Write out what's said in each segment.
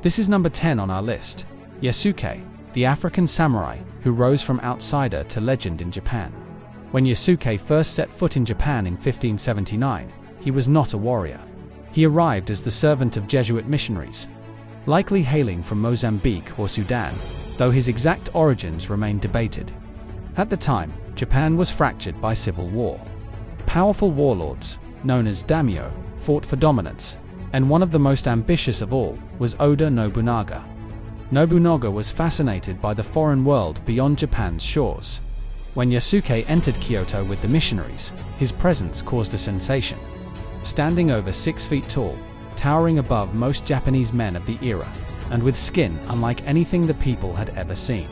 This is number 10 on our list, Yasuke, the African samurai who rose from outsider to legend in Japan. When Yasuke first set foot in Japan in 1579, he was not a warrior. He arrived as the servant of Jesuit missionaries, likely hailing from Mozambique or Sudan, though his exact origins remain debated. At the time, Japan was fractured by civil war. Powerful warlords, known as daimyo, fought for dominance, and one of the most ambitious of all was Oda Nobunaga. Nobunaga was fascinated by the foreign world beyond Japan's shores. When Yasuke entered Kyoto with the missionaries, his presence caused a sensation. Standing over 6 feet tall, towering above most Japanese men of the era, and with skin unlike anything the people had ever seen.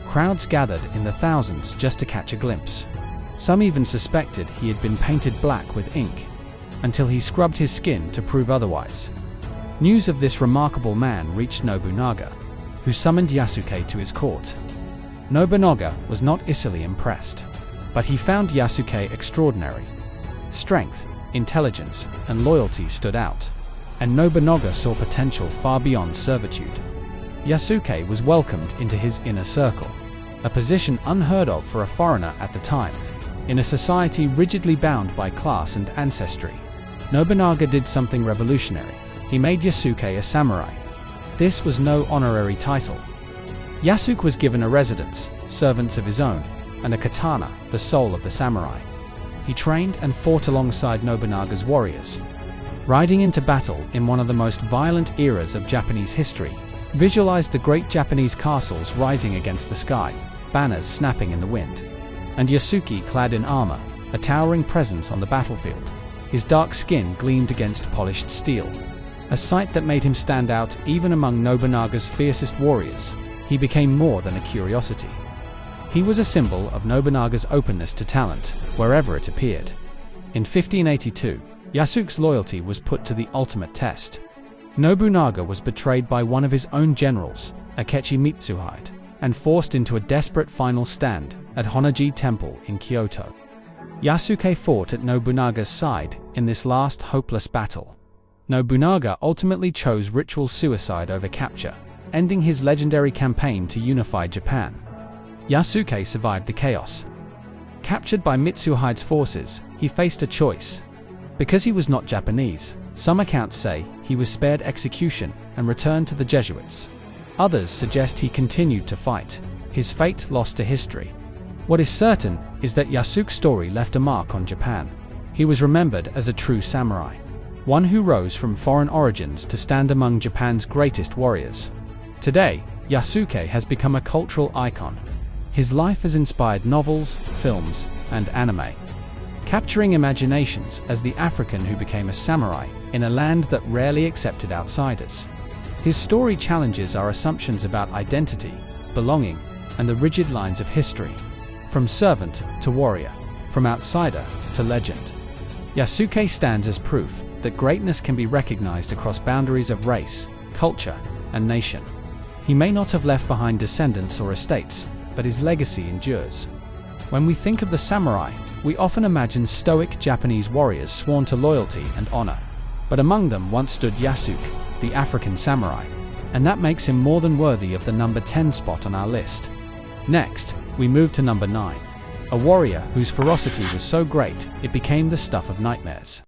Crowds gathered in the thousands just to catch a glimpse. Some even suspected he had been painted black with ink, until he scrubbed his skin to prove otherwise. News of this remarkable man reached Nobunaga, who summoned Yasuke to his court. Nobunaga was not easily impressed, but he found Yasuke extraordinary. Strength, intelligence, and loyalty stood out, and Nobunaga saw potential far beyond servitude. Yasuke was welcomed into his inner circle, a position unheard of for a foreigner at the time. In a society rigidly bound by class and ancestry, Nobunaga did something revolutionary. He made Yasuke a samurai. This was no honorary title. Yasuke was given a residence, servants of his own, and a katana, the soul of the samurai. He trained and fought alongside Nobunaga's warriors, riding into battle in one of the most violent eras of Japanese history. Visualized the great Japanese castles rising against the sky, banners snapping in the wind, and Yasuke clad in armor, a towering presence on the battlefield. His dark skin gleamed against polished steel, a sight that made him stand out even among Nobunaga's fiercest warriors. He became more than a curiosity. He was a symbol of Nobunaga's openness to talent, wherever it appeared. In 1582, Yasuke's loyalty was put to the ultimate test. Nobunaga was betrayed by one of his own generals, Akechi Mitsuhide, and forced into a desperate final stand at Honnoji Temple in Kyoto. Yasuke fought at Nobunaga's side in this last hopeless battle. Nobunaga ultimately chose ritual suicide over capture, ending his legendary campaign to unify Japan. Yasuke survived the chaos. Captured by Mitsuhide's forces, he faced a choice. Because he was not Japanese, some accounts say he was spared execution and returned to the Jesuits. Others suggest he continued to fight, his fate lost to history. What is certain is that Yasuke's story left a mark on Japan. He was remembered as a true samurai, one who rose from foreign origins to stand among Japan's greatest warriors. Today, Yasuke has become a cultural icon. His life has inspired novels, films, and anime, capturing imaginations as the African who became a samurai in a land that rarely accepted outsiders. His story challenges our assumptions about identity, belonging, and the rigid lines of history. From servant to warrior, from outsider to legend. Yasuke stands as proof that greatness can be recognized across boundaries of race, culture, and nation. He may not have left behind descendants or estates, but his legacy endures. When we think of the samurai, we often imagine stoic Japanese warriors sworn to loyalty and honor. But among them once stood Yasuke, the African samurai, and that makes him more than worthy of the number 10 spot on our list. Next, we move to number 9, a warrior whose ferocity was so great it became the stuff of nightmares.